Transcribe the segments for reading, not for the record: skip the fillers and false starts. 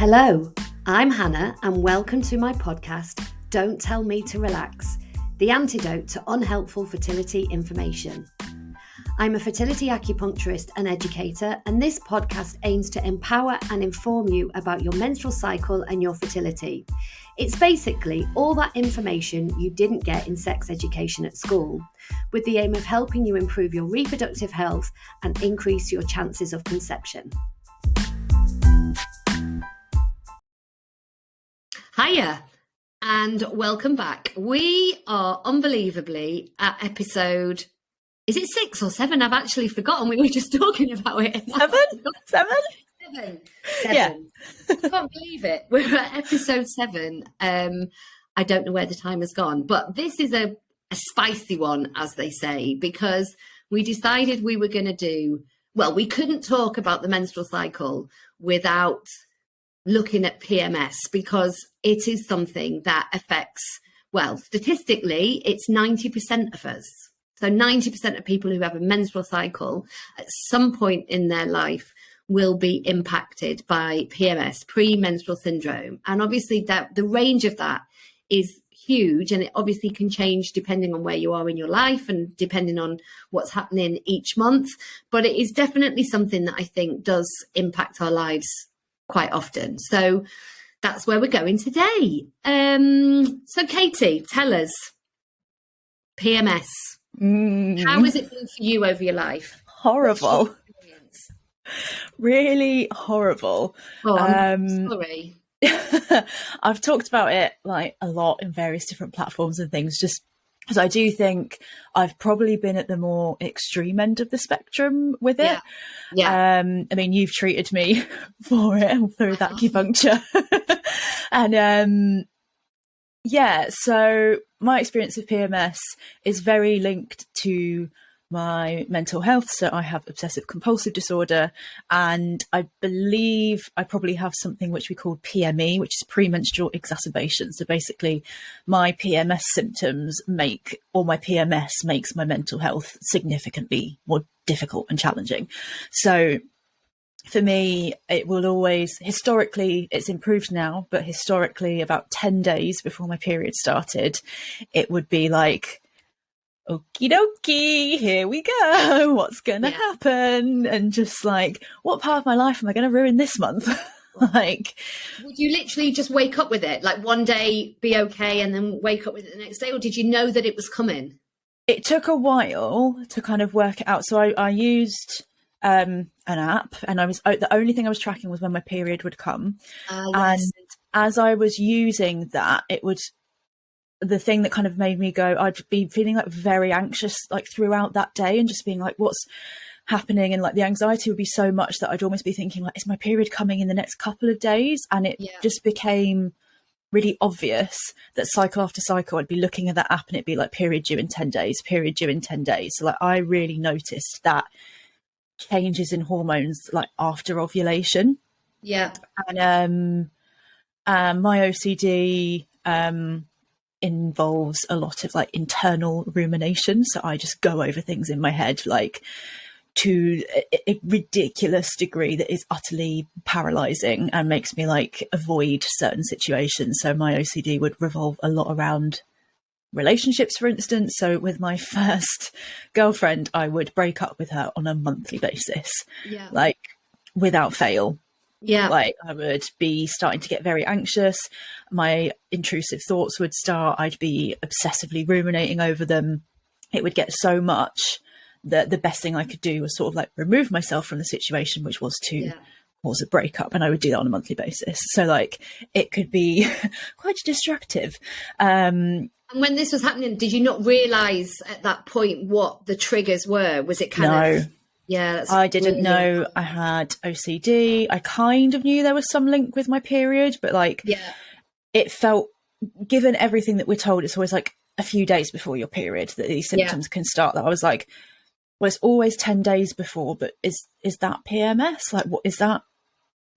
Hello, I'm Hannah and welcome to my podcast, Don't Tell Me to Relax, the antidote to unhelpful fertility information. I'm a fertility acupuncturist and educator, and this podcast aims to empower and inform you about your menstrual cycle and your fertility. It's basically all that information you didn't get in sex education at school, with the aim of helping you improve your reproductive health and increase your chances of conception. Hiya and welcome back. We are unbelievably at episode, is it 6 or 7? I've actually forgotten. We were just talking about it. Seven. Yeah. I can't believe it. We're at episode 7. I don't know where the time has gone, but this is a spicy one, as they say, because we decided we were going to we couldn't talk about the menstrual cycle without looking at PMS, because it is something that affects, statistically, it's 90% of us. So 90% of people who have a menstrual cycle at some point in their life will be impacted by PMS, premenstrual syndrome. And obviously that the range of that is huge, and it obviously can change depending on where you are in your life and depending on what's happening each month. But it is definitely something that I think does impact our lives quite often. So that's where we're going today. So Katie, tell us, PMS. How has it been for you over your life? Horrible. Really horrible. Oh, I'm sorry. I've talked about it like a lot in various different platforms and things, just because I do think I've probably been at the more extreme end of the spectrum with it. Yeah. I mean, you've treated me for it through that acupuncture. And so my experience of PMS is very linked to my mental health. So I have obsessive compulsive disorder, and I believe I probably have something which we call PME, which is premenstrual exacerbation. So basically my PMS symptoms my PMS makes my mental health significantly more difficult and challenging. So for me, it will always, historically, it's improved now, but historically about 10 days before my period started, it would be like, okie dokie, here we go. What's going to happen? And just like, what part of my life am I going to ruin this month? Like, would you literally just wake up with it? Like one day be okay and then wake up with it the next day? Or did you know that it was coming? It took a while to kind of work it out. So I used an app, and the only thing I was tracking was when my period would come. Yes. And as I was using that, the thing that kind of made me go, I'd be feeling like very anxious like throughout that day, and just being like, what's happening? And like the anxiety would be so much that I'd almost be thinking like, is my period coming in the next couple of days? And it just became really obvious that cycle after cycle I'd be looking at that app and it'd be like period due in 10 days, period due in 10 days. So like I really noticed that changes in hormones like after ovulation. And my OCD involves a lot of like internal rumination, so I just go over things in my head like to a ridiculous degree that is utterly paralyzing and makes me like avoid certain situations. So my OCD would revolve a lot around relationships, for instance. So with my first girlfriend, I would break up with her on a monthly basis, like without fail. Like I would be starting to get very anxious. My intrusive thoughts would start. I'd be obsessively ruminating over them. It would get so much that the best thing I could do was sort of like remove myself from the situation, which was to cause a breakup. And I would do that on a monthly basis. So like it could be quite destructive. And when this was happening, did you not realise at that point what the triggers were? Was it kind of... Yeah, I didn't know I had OCD. I kind of knew there was some link with my period, but like it felt, given everything that we're told, it's always like a few days before your period that these symptoms can start, that I was like, well, it's always 10 days before, but is that PMS? Like, what is that?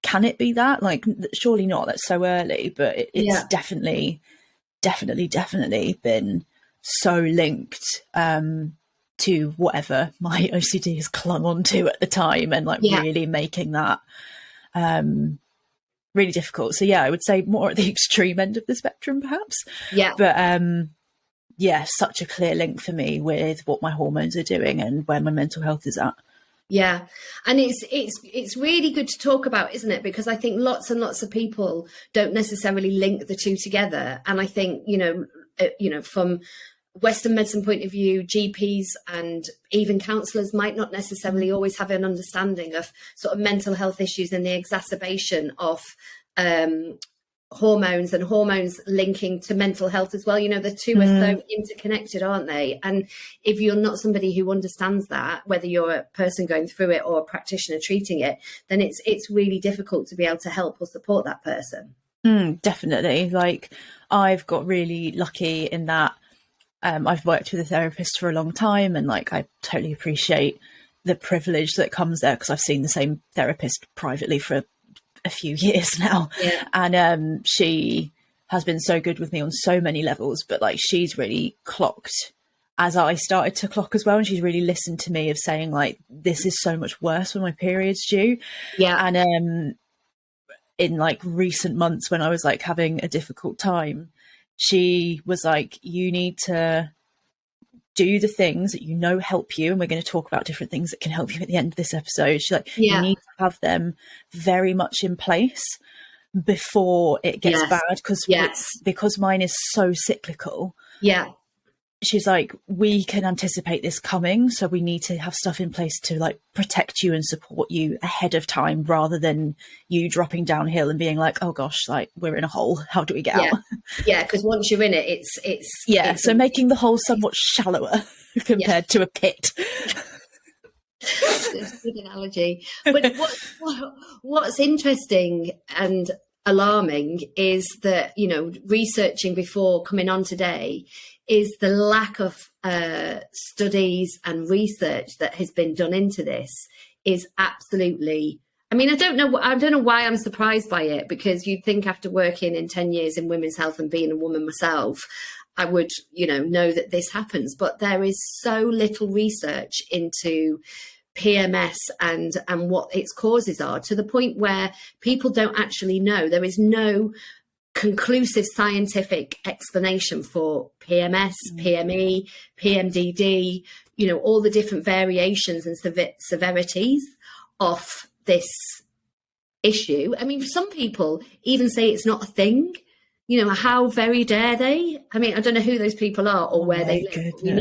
Can it be that? Like, surely not, that's so early, but it's definitely been so linked to whatever my OCD has clung on to at the time, and like really making that really difficult. So yeah, I would say more at the extreme end of the spectrum, perhaps. Yeah. But yeah, such a clear link for me with what my hormones are doing and where my mental health is at. Yeah. And it's really good to talk about, isn't it? Because I think lots and lots of people don't necessarily link the two together. And I think, from Western medicine point of view, GPs and even counsellors might not necessarily always have an understanding of sort of mental health issues and the exacerbation of hormones and hormones linking to mental health as well. The two are so interconnected, aren't they? And if you're not somebody who understands that, whether you're a person going through it or a practitioner treating it, then it's really difficult to be able to help or support that person. Definitely. Like, I've got really lucky in that I've worked with a therapist for a long time, and like I totally appreciate the privilege that comes there, because I've seen the same therapist privately for a few years now. Yeah. And she has been so good with me on so many levels, but like she's really clocked as I started to clock as well, and she's really listened to me of saying like, this is so much worse when my period's due. Yeah. And in like recent months when I was like having a difficult time, she was like, you need to do the things that help you, and we're going to talk about different things that can help you at the end of this episode. She's like, you need to have them very much in place before it gets bad, because mine is so cyclical. Yeah. She's like, we can anticipate this coming, so we need to have stuff in place to like protect you and support you ahead of time, rather than you dropping downhill and being like, oh gosh, like we're in a hole, how do we get out? Yeah, because once you're in it, it's so making the hole somewhat shallower compared to a pit. It's a good analogy. But what's interesting and alarming is that, researching before coming on today, is the lack of studies and research that has been done into this is absolutely, I mean, I don't know why I'm surprised by it, because you'd think after working in 10 years in women's health and being a woman myself, I would, know that this happens. But there is so little research into PMS and what its causes are, to the point where people don't actually know. There is no conclusive scientific explanation for PMS, PME, PMDD, all the different variations and severities of this issue. I mean, some people even say it's not a thing. How very dare they? I mean, I don't know who those people are or where they live. We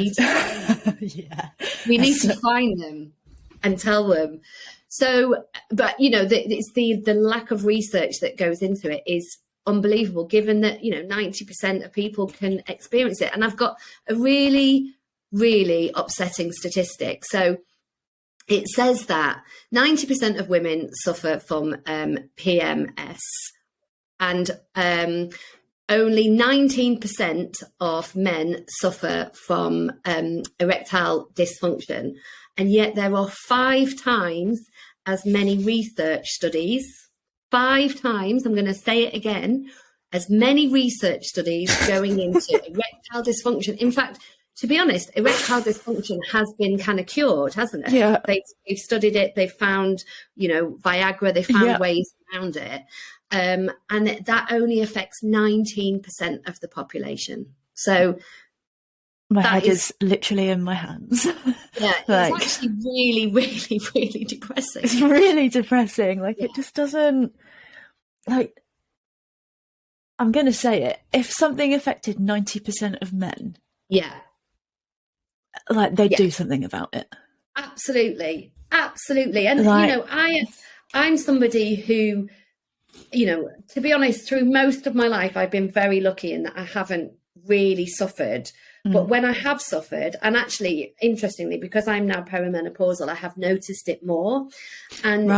need to find them and tell them. So, but it's the lack of research that goes into it is unbelievable, given that 90% of people can experience it. And I've got a really, really upsetting statistic. So it says that 90% of women suffer from PMS, and only 19% of men suffer from erectile dysfunction. And yet there are 5 times as many research studies, 5 times, I'm going to say it again, as many research studies going into erectile dysfunction. In fact, to be honest, erectile dysfunction has been kind of cured, hasn't it? Yeah. They've studied it. They've found, Viagra, they found ways around it. And that only affects 19% of the population. So my head is literally in my hands. Yeah, it's actually really, really, really depressing. It's really depressing. It just doesn't, I'm going to say it. If something affected 90% of men, they'd do something about it. Absolutely. And, I'm somebody who, to be honest, through most of my life, I've been very lucky in that I haven't really suffered. But when I have suffered, and actually, interestingly, because I'm now perimenopausal, I have noticed it more. And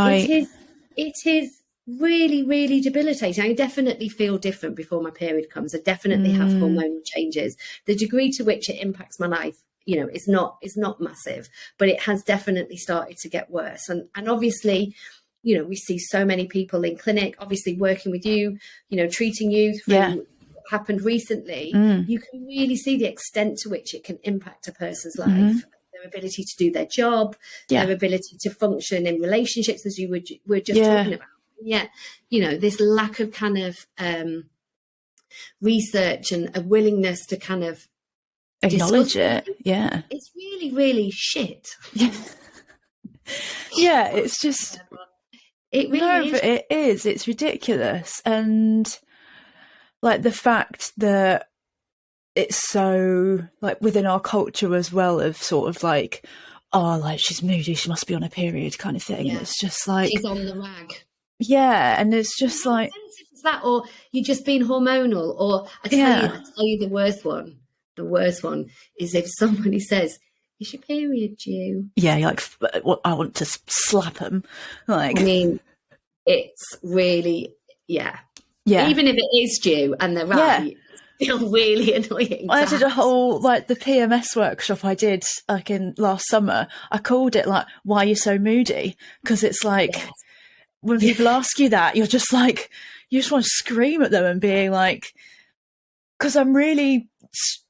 it is really, really debilitating. I definitely feel different before my period comes. I definitely have hormonal changes. The degree to which it impacts my life, is not massive, but it has definitely started to get worse. And obviously, we see so many people in clinic, obviously working with you, treating you through happened recently. You can really see the extent to which it can impact a person's life, their ability to do their job, their ability to function in relationships, as you were just talking about. yet, you know, this lack of kind of research and a willingness to kind of acknowledge it. Yeah. It's really, really shit. Yeah. Yeah, it's just it really is. But it is. It's ridiculous. And like the fact that it's so like within our culture as well of sort of like, oh, like she's moody, she must be on a period kind of thing. Yeah. It's just like she's on the rag. Yeah, and it's just like that, or you're just being hormonal, or I tell you the worst one. The worst one is if somebody says, "Is your period due?" Yeah, you're like, I want to slap them. Like, I mean, it's really, yeah. Even if it is due and they're right, it's still really annoying. I did a whole like the PMS workshop I did like in last summer. I called it like, "Why are you so moody?" Because it's like when people ask you that, you're just like, you just want to scream at them and be like, because I'm really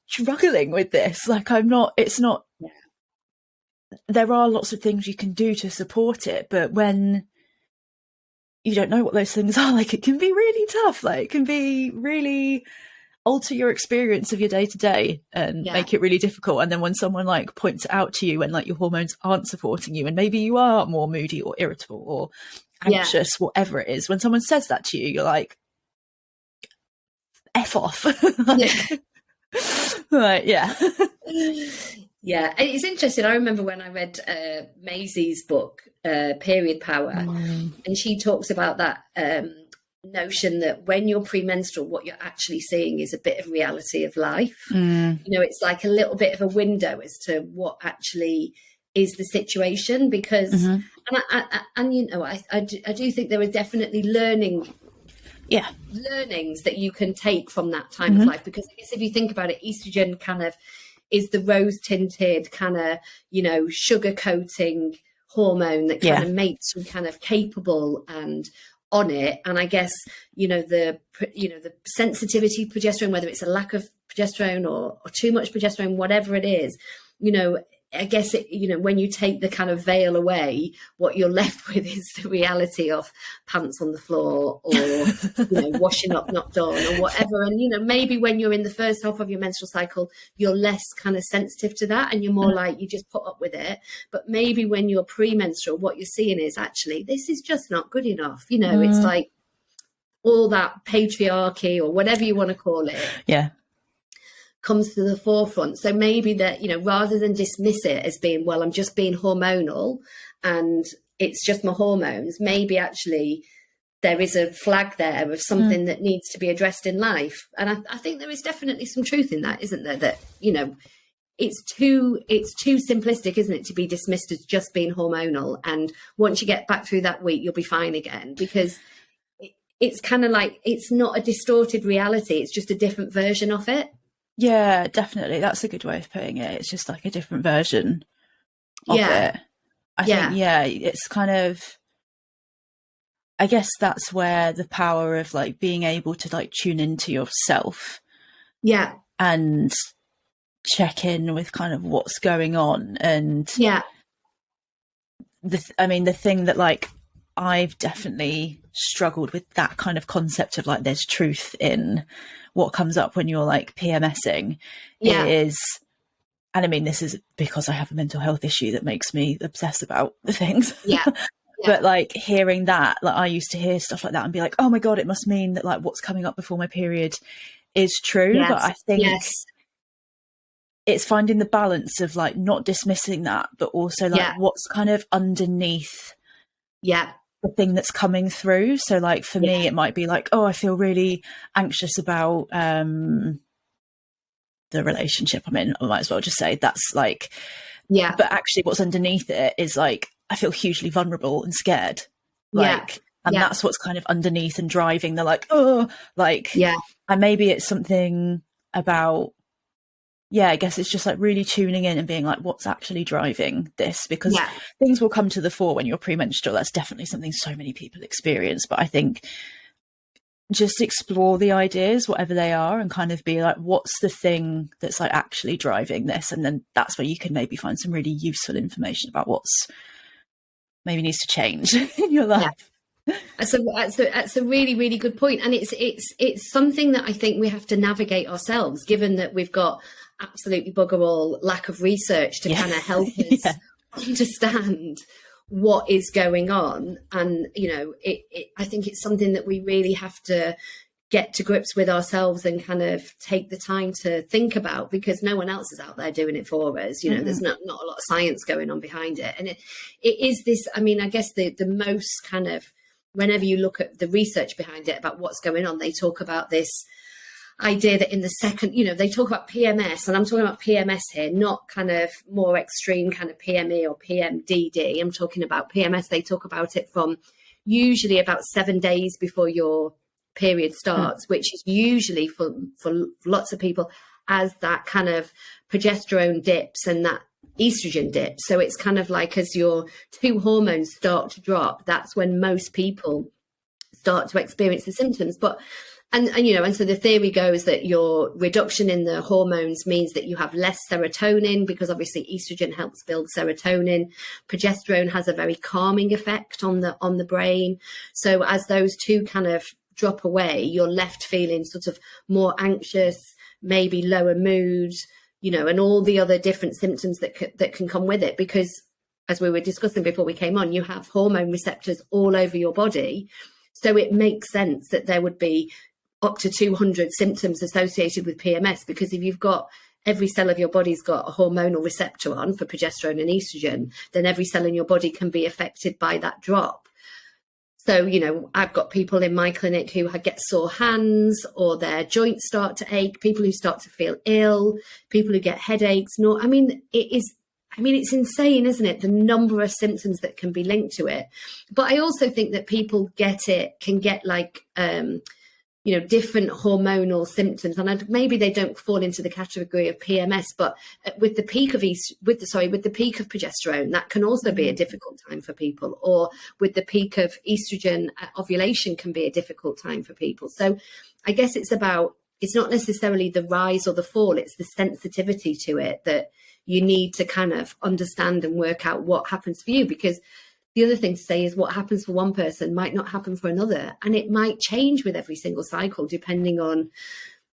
struggling with this. Like, it's not, there are lots of things you can do to support it, but when you don't know what those things are, like, it can be really tough. Like, it can be really alter your experience of your day to day and make it really difficult. And then when someone like points it out to you and like your hormones aren't supporting you and maybe you are more moody or irritable or anxious, whatever it is, when someone says that to you, you're like, F off. Like, yeah. It's interesting. I remember when I read Maisie's book, Period Power, and she talks about that notion that when you're premenstrual, what you're actually seeing is a bit of reality of life. You know, it's like a little bit of a window as to what actually is the situation, because and you know, I do think there are definitely learnings that you can take from that time of life, because I guess if you think about it, estrogen kind of is the rose tinted kind of, you know, sugar coating hormone that kind of makes you kind of capable and on it. And I guess, you know, the sensitivity progesterone, whether it's a lack of progesterone or too much progesterone, whatever it is, you know, I guess, you know, when you take the kind of veil away, what you're left with is the reality of pants on the floor or, you know, washing up not done or whatever. And, you know, maybe when you're in the first half of your menstrual cycle, you're less kind of sensitive to that and you're more like, you just put up with it. But maybe when you're premenstrual, what you're seeing is actually, this is just not good enough. You know, it's like all that patriarchy or whatever you want to call it. Comes to the forefront. So maybe that, you know, rather than dismiss it as being, well, I'm just being hormonal and it's just my hormones, maybe actually there is a flag there of something that needs to be addressed in life. And I think there is definitely some truth in that, isn't there? That, you know, it's too simplistic, isn't it, to be dismissed as just being hormonal. And once you get back through that week, you'll be fine again, because it's kind of like, it's not a distorted reality. It's just a different version of it. Yeah, definitely. That's a good way of putting it. It's just like a different version of it. I think, it's kind of, I guess that's where the power of like being able to like tune into yourself. And check in with kind of what's going on. And the thing that like I've definitely struggled with, that kind of concept of like there's truth in what comes up when you're like PMSing is, and I mean, this is because I have a mental health issue that makes me obsess about the things. But like hearing that, like I used to hear stuff like that and be like, oh my God, it must mean that like what's coming up before my period is true. But I think it's finding the balance of like not dismissing that, but also like what's kind of underneath the thing that's coming through. So like for me, it might be like, oh, I feel really anxious about the relationship I'm in. I might as well just say that's like, but actually what's underneath it is like, I feel hugely vulnerable and scared. Like, and that's what's kind of underneath and driving the like, oh, like, and maybe it's something about, I guess it's just like really tuning in and being like, what's actually driving this? Because things will come to the fore when you're premenstrual. That's definitely something so many people experience. But I think just explore the ideas, whatever they are, and kind of be like, what's the thing that's like actually driving this? And then that's where you can maybe find some really useful information about what's maybe needs to change in your life. That's a really, really good point. And it's something that I think we have to navigate ourselves, given that we've got absolutely bugger all lack of research to kind of help us understand what is going on. And, you know, I think it's something that we really have to get to grips with ourselves and kind of take the time to think about, because no one else is out there doing it for us. You know, there's not a lot of science going on behind it. And it is this, I mean, I guess the most kind of, whenever you look at the research behind it about what's going on, they talk about this idea that in the second, you know, they talk about PMS, and I'm talking about PMS here, not kind of more extreme kind of PME or PMDD. I'm talking about PMS. They talk about it from usually about 7 days before your period starts, which is usually for lots of people as that kind of progesterone dips and that estrogen dips. So it's kind of like as your two hormones start to drop, that's when most people start to experience the symptoms. But and you know, and so the theory goes that your reduction in the hormones means that you have less serotonin, because obviously estrogen helps build serotonin. Progesterone has a very calming effect on the brain. So as those two kind of drop away, you're left feeling sort of more anxious, maybe lower mood, you know, and all the other different symptoms that can come with it. Because as we were discussing before we came on, you have hormone receptors all over your body. So it makes sense that there would be up to 200 symptoms associated with PMS, because if you've got every cell of your body's got a hormonal receptor on for progesterone and estrogen, then every cell in your body can be affected by that drop. So, you know, I've got people in my clinic who get sore hands, or their joints start to ache, people who start to feel ill, people who get headaches. No, I mean, it's insane, isn't it? The number of symptoms that can be linked to it. But I also think that people can get like, you know, different hormonal symptoms, and maybe they don't fall into the category of PMS, but with the peak of progesterone, that can also be a difficult time for people, or with the peak of estrogen, ovulation can be a difficult time for people. So I guess it's not necessarily the rise or the fall, it's the sensitivity to it that you need to kind of understand and work out what happens for you. Because the other thing to say is what happens for one person might not happen for another. And it might change with every single cycle, depending on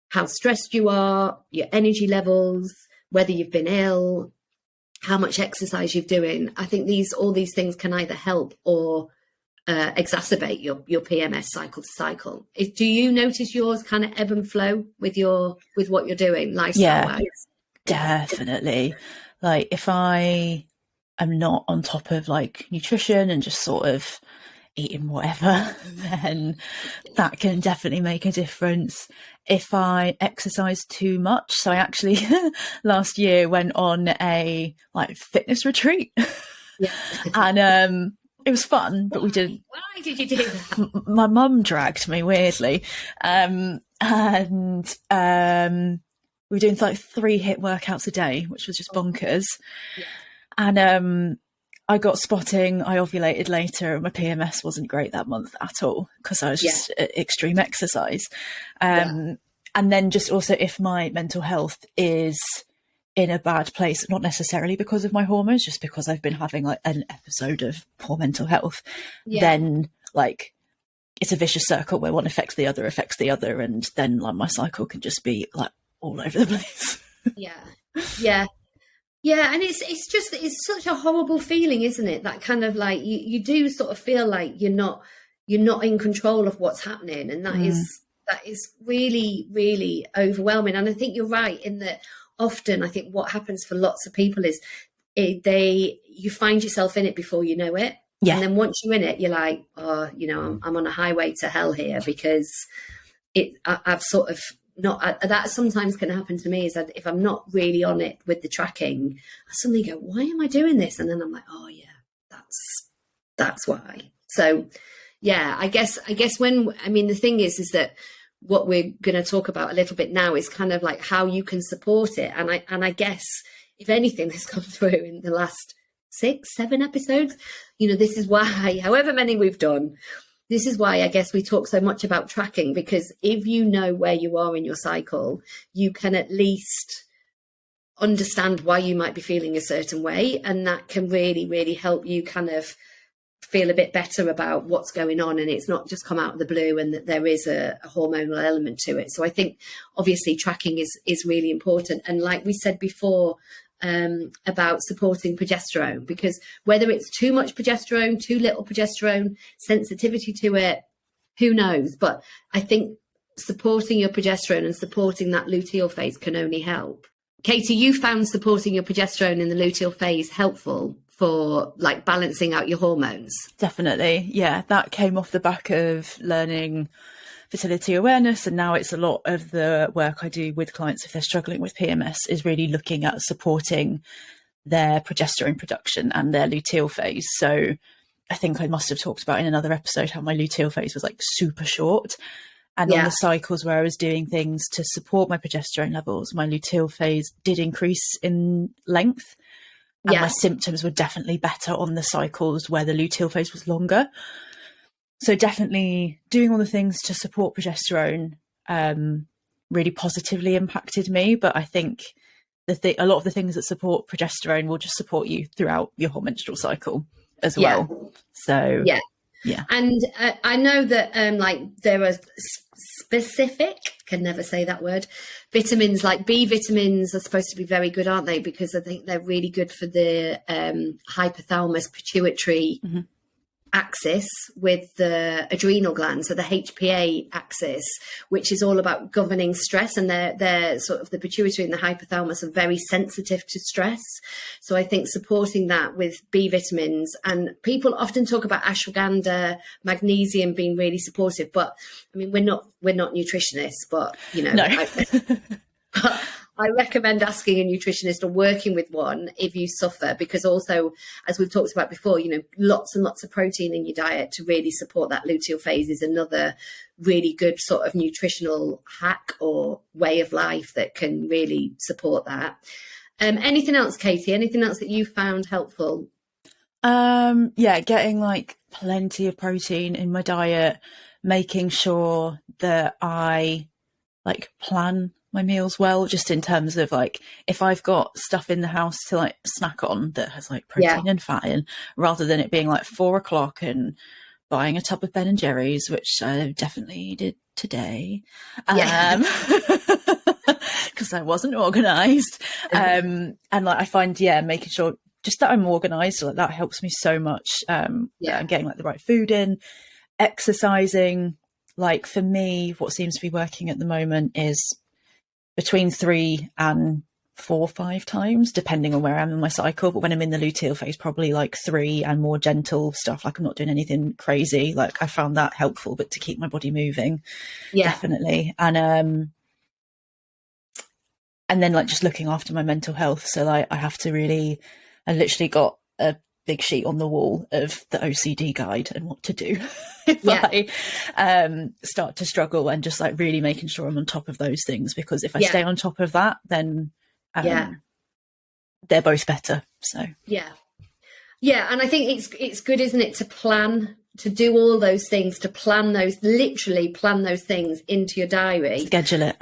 how stressed you are, your energy levels, whether you've been ill, how much exercise you're doing. I think all these things can either help or exacerbate your PMS cycle to cycle. Do you notice yours kind of ebb and flow with what you're doing lifestyle-wise? Yeah, definitely. Like if I'm not on top of like nutrition and just sort of eating whatever, then that can definitely make a difference. If I exercise too much, so I actually last year went on a like fitness retreat, and it was fun, but we didn't. Why did you do that? My mum dragged me weirdly, and we were doing like 3 HIIT workouts a day, which was just bonkers. Yeah. And I got spotting, I ovulated later, and my PMS wasn't great that month at all, because I was just extreme exercise. And then just also if my mental health is in a bad place, not necessarily because of my hormones, just because I've been having like an episode of poor mental health, then like it's a vicious circle where one affects the other, and then like my cycle can just be like all over the place. Yeah, and it's such a horrible feeling, isn't it? That kind of like you do sort of feel like you're not in control of what's happening, and that is really, really overwhelming. And I think you're right in that often I think what happens for lots of people is you find yourself in it before you know it. Yeah. And then once you're in it, you're like, oh, you know, I'm on a highway to hell here, because I've sort of not, that sometimes can happen to me, is that if I'm not really on it with the tracking, I suddenly go, why am I doing this? And then I'm like, oh yeah, that's why. So yeah, I guess the thing is that what we're going to talk about a little bit now is kind of like how you can support it. And I guess if anything that's come through in the last 6-7 episodes, you know, this is why, however many we've done, this is why I guess we talk so much about tracking, because if you know where you are in your cycle, you can at least understand why you might be feeling a certain way. And that can really, really help you kind of feel a bit better about what's going on, and it's not just come out of the blue, and that there is a hormonal element to it. So I think obviously tracking is really important. And like we said before, about supporting progesterone, because whether it's too much progesterone, too little progesterone, sensitivity to it, who knows? But I think supporting your progesterone and supporting that luteal phase can only help. Katie, you found supporting your progesterone in the luteal phase helpful for like balancing out your hormones? Definitely. Yeah, that came off the back of learning fertility awareness, and now it's a lot of the work I do with clients if they're struggling with PMS is really looking at supporting their progesterone production and their luteal phase. So I think I must have talked about in another episode how my luteal phase was like super short, and on the cycles where I was doing things to support my progesterone levels, my luteal phase did increase in length, and my symptoms were definitely better on the cycles where the luteal phase was longer. So definitely doing all the things to support progesterone really positively impacted me. But I think a lot of the things that support progesterone will just support you throughout your whole menstrual cycle as well. So yeah. And I know that like there are specific, can never say that word, vitamins, like B vitamins are supposed to be very good, aren't they? Because I think they're really good for the hypothalamus pituitary axis with the adrenal gland, so the HPA axis, which is all about governing stress, and they're sort of the pituitary and the hypothalamus are very sensitive to stress. So I think supporting that with B vitamins, and people often talk about ashwagandha, magnesium being really supportive, but I mean we're not nutritionists, but you know, no. I recommend asking a nutritionist or working with one if you suffer, because also, as we've talked about before, you know, lots and lots of protein in your diet to really support that luteal phase is another really good sort of nutritional hack or way of life that can really support that. Anything else, Katie? Anything else that you found helpful? Getting like plenty of protein in my diet, making sure that I like plan my meals well, just in terms of like if I've got stuff in the house to like snack on that has like protein and fat in, rather than it being like 4 o'clock and buying a tub of Ben and Jerry's, which I definitely did today, because I wasn't organized. And like I find making sure just that I'm organized, like that helps me so much. And getting like the right food in, exercising. Like for me, what seems to be working at the moment is between 3 and 4 or 5 times, depending on where I am in my cycle. But when I'm in the luteal phase, probably like 3 and more gentle stuff. Like I'm not doing anything crazy. Like I found that helpful, but to keep my body moving, definitely. And then like just looking after my mental health. So like I literally got a big sheet on the wall of the OCD guide and what to do if I start to struggle, and just like really making sure I'm on top of those things, because if I stay on top of that, then they're both better. So and I think it's good, isn't it, to plan, to do all those things, to literally plan those things into your diary, schedule it.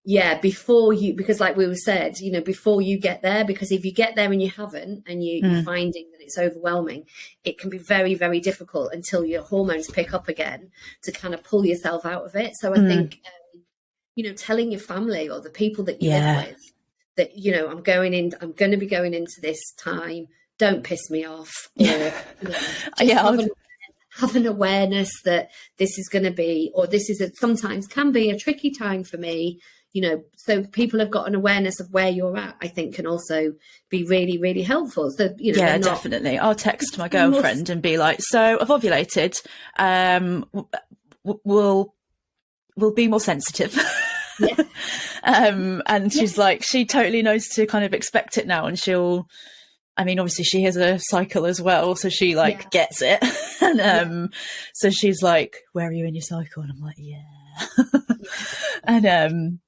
Yeah, before you, because like we were said, you know, before you get there, because if you get there and you haven't, and you're finding that it's overwhelming, it can be very, very difficult until your hormones pick up again to kind of pull yourself out of it. So I think, you know, telling your family or the people that you live with that, you know, I'm going to be going into this time, don't piss me off. Or, you know, have an awareness that this is going to be, or this is sometimes can be a tricky time for me. You know, so people have got an awareness of where you're at, I think, can also be really, really helpful. So, you know, definitely. I'll text my girlfriend and be like, so I've ovulated. We'll be more sensitive. And she's like, she totally knows to kind of expect it now. And obviously she has a cycle as well. So she like gets it. And so she's like, where are you in your cycle? And I'm like, and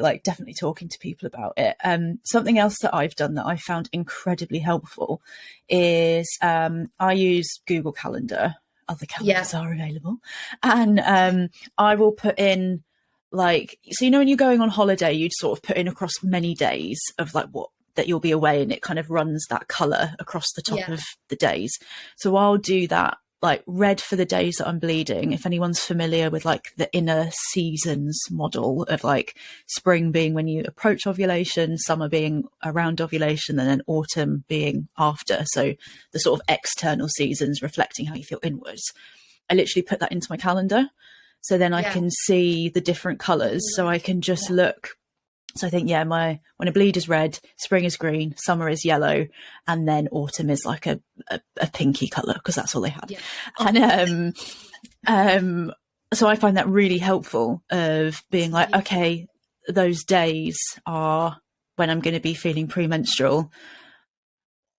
like definitely talking to people about it. Something else that I've done that I found incredibly helpful is I use Google Calendar. Other calendars are available, and I will put in like, so you know when you're going on holiday, you'd sort of put in across many days of like what that you'll be away, and it kind of runs that colour across the top of the days. So I'll do that like red for the days that I'm bleeding. If anyone's familiar with like the inner seasons model of like spring being when you approach ovulation, summer being around ovulation, and then autumn being after. So the sort of external seasons reflecting how you feel inwards. I literally put that into my calendar. So then I can see the different colours. So I can just look. So I think, when a bleed is red, spring is green, summer is yellow, and then autumn is like a pinky colour, because that's all they had. Yeah. And so I find that really helpful of being like, okay, those days are when I'm going to be feeling premenstrual.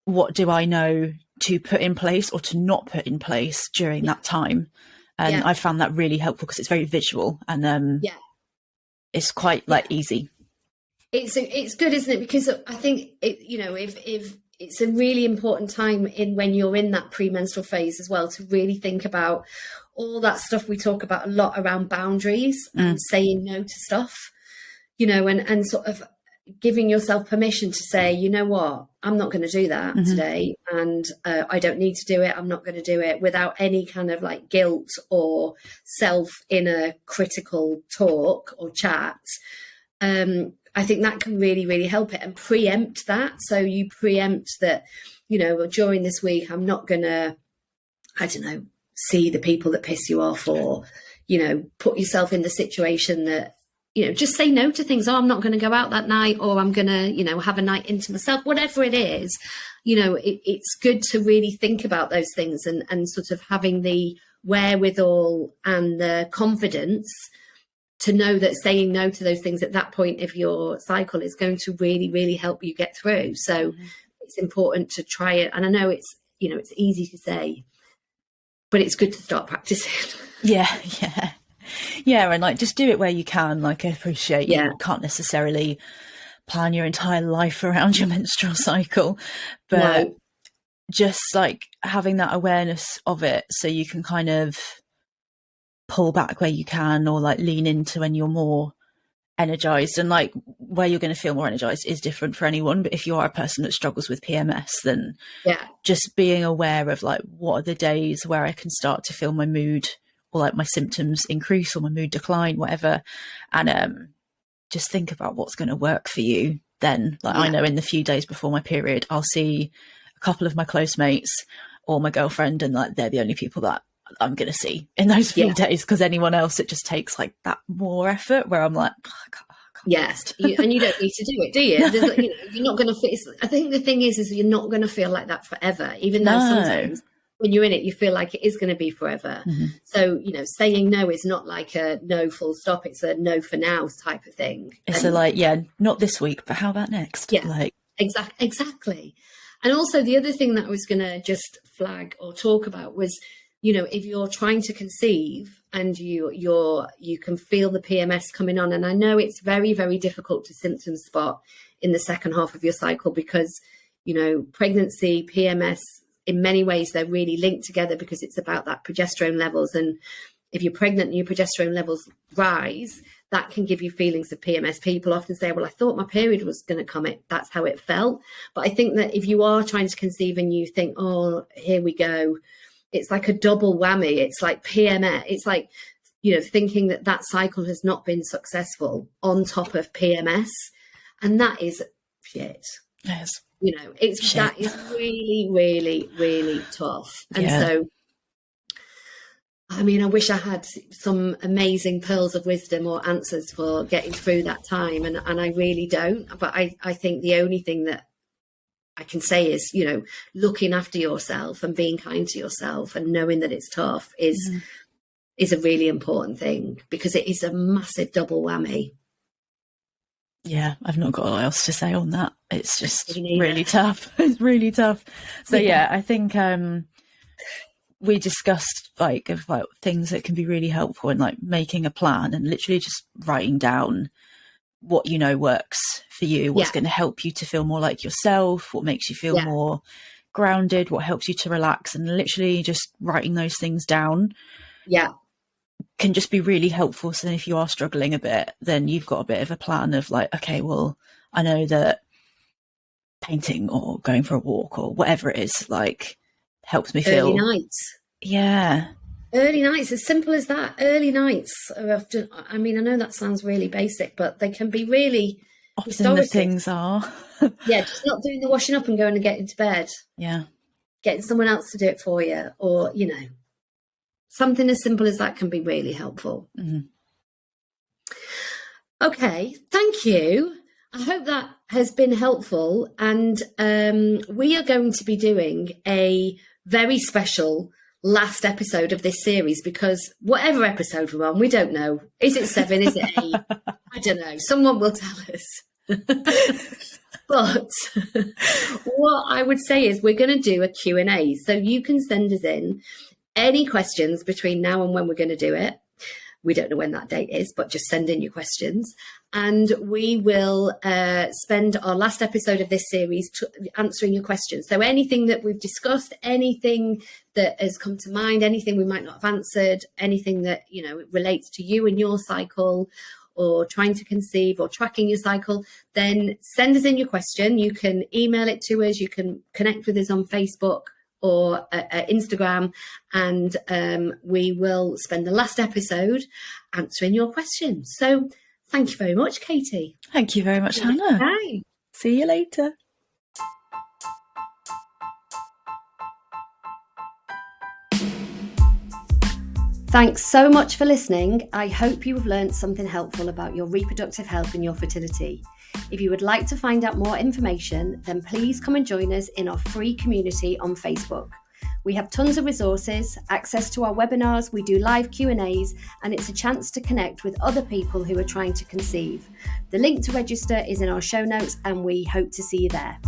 What do I know to put in place or to not put in place during that time? And I found that really helpful because it's very visual and it's quite like easy. It's good, isn't it? Because I think if it's a really important time when you're in that premenstrual phase as well, to really think about all that stuff we talk about a lot around boundaries and saying no to stuff, and sort of giving yourself permission to say, you know what, I'm not going to do that today, and I don't need to do it. I'm not going to do it without any kind of like guilt or self inner critical talk or chat. I think that can really, really help it and preempt that. So you preempt that, during this week, I'm not going to, see the people that piss you off, or, put yourself in the situation that, just say no to things. Oh, I'm not going to go out that night, or I'm going to, have a night into myself, whatever it is. It's good to really think about those things and sort of having the wherewithal and the confidence to know that saying no to those things at that point of your cycle is going to really, really help you get through. So it's important to try it. And I know it's easy to say, but it's good to start practicing. Yeah. And like, just do it where you can. Like, I appreciate you can't necessarily plan your entire life around your menstrual cycle, but just like having that awareness of it so you can kind of pull back where you can, or like lean into when you're more energized. And like where you're going to feel more energized is different for anyone, but if you are a person that struggles with PMS, then just being aware of like, what are the days where I can start to feel my mood or like my symptoms increase or my mood decline, whatever, and just think about what's going to work for you then. Like I know in the few days before my period, I'll see a couple of my close mates or my girlfriend, and like they're the only people that I'm going to see in those few days, because anyone else, it just takes like that more effort where I'm like, I can't. And you don't need to do it, do you? No. You're not going to feel. I think the thing is you're not going to feel like that forever, even though sometimes when you're in it, you feel like it is going to be forever. So, saying no is not like a no full stop. It's a no for now type of thing. It's not this week, but how about next? Yeah, like exactly. And also the other thing that I was going to just flag or talk about was, if you're trying to conceive and you can feel the PMS coming on, and I know it's very, very difficult to symptom spot in the second half of your cycle because, pregnancy, PMS, in many ways, they're really linked together because it's about that progesterone levels. And if you're pregnant and your progesterone levels rise, that can give you feelings of PMS. People often say, well, I thought my period was going to come. That's how it felt. But I think that if you are trying to conceive and you think, oh, here we go, it's like a double whammy. It's like PMS. It's like, thinking that cycle has not been successful on top of PMS. And that is shit. Yes. That is really, really, really tough. And so, I mean, I wish I had some amazing pearls of wisdom or answers for getting through that time. And I really don't. But I think the only thing that I can say is, looking after yourself and being kind to yourself and knowing that it's tough is a really important thing, because it is a massive double whammy. Yeah, I've not got a lot else to say on that. It's just really tough. It's really tough. So I think we discussed like things that can be really helpful in like making a plan and literally just writing down what works for you, what's going to help you to feel more like yourself, what makes you feel more grounded, what helps you to relax, and literally just writing those things down can just be really helpful. So then if you are struggling a bit, then you've got a bit of a plan of like, okay, well, I know that painting or going for a walk or whatever it is like helps me feel early nights. Yeah. Early nights, as simple as that. Early nights are often, I mean, I know that sounds really basic, but they can be really Often the things are. Yeah, just not doing the washing up and going and getting to bed. Yeah. Getting someone else to do it for you, or, you know, something as simple as that can be really helpful. Mm-hmm. Okay, thank you. I hope that has been helpful. And we are going to be doing a very special last episode of this series, because whatever episode we're on, we don't know. Is it 7? Is it 8? I don't know. Someone will tell us. But what I would say is we're going to do a Q&A. So you can send us in any questions between now and when we're going to do it. We don't know when that date is, but just send in your questions. And we will spend our last episode of this series answering your questions. So anything that we've discussed, anything that has come to mind, anything we might not have answered, anything that, you know, relates to you and your cycle, or trying to conceive or tracking your cycle, then send us in your question. You can email it to us. You can connect with us on Facebook or Instagram, and we will spend the last episode answering your questions. So thank you very much, Katie. Thank you very much, Hannah. Bye. See you later. Thanks so much for listening. I hope you have learned something helpful about your reproductive health and your fertility. If you would like to find out more information, then please come and join us in our free community on Facebook. We have tons of resources, access to our webinars, we do live Q&As, and it's a chance to connect with other people who are trying to conceive. The link to register is in our show notes, and we hope to see you there.